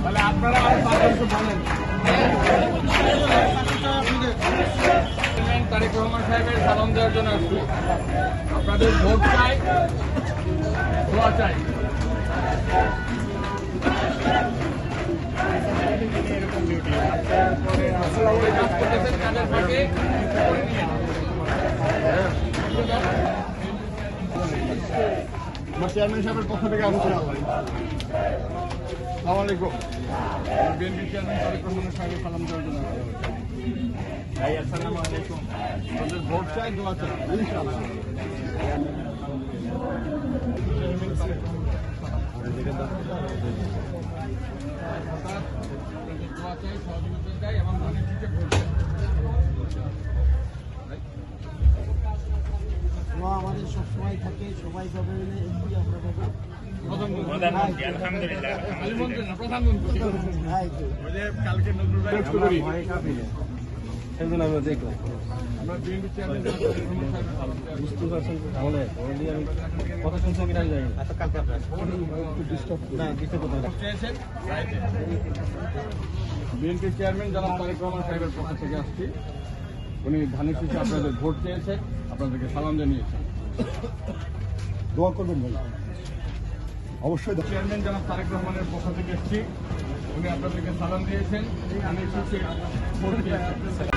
তাহলে আপনারা বলেন তারেক রহমান সাহেবের সালাম দেওয়ার জন্য আসছি। আপনাদের ভোট চাই, দোয়া চাই। আমার চেয়ারম্যান সাহেবের পক্ষ থেকে আলোচনা করি। আসসালামু আলাইকুম। বিএনপি চেয়ারম্যান তারেক রহমান সাহেবের সালাম দেওয়ার জন্য আসসালামু আলাইকুম। আমাদের ভোট চাই, দোয়া চাই ইনশাআল্লাহ। দোয়া চাই, সহযোগিতা চাই এবং মানুষকে ভোট চাই। আমাদের সবসময় থাকে, সবাই পাবে এমপি আমরা পাবো, প্রধানমন্ত্রী আলহামদুলিল্লাহ, প্রধানমন্ত্রী কালকে নজরুল ভাই সেজন্য আমরা দেখলাম। আমরা বিএনপি চেয়ারম্যান বুঝতে পারছেন তাহলে অলরেডি আমি কথা শুনছি কিনা জানি না। বিএনপি চেয়ারম্যান জনাব তারেক রহমান সাহেবের পক্ষ থেকে আসছি। উনি ধানের শীষে আপনাদের ভোট চেয়েছেন, আপনাদেরকে সালাম জানিয়েছেন। দোয়া করবেন ভাই, অবশ্যই। চেয়ারম্যান জনাব তারেক রহমানের পক্ষ থেকে এসেছি, উনি আপনাদেরকে সালাম দিয়েছেন, ধানের শীষে ভোট চেয়েছেন।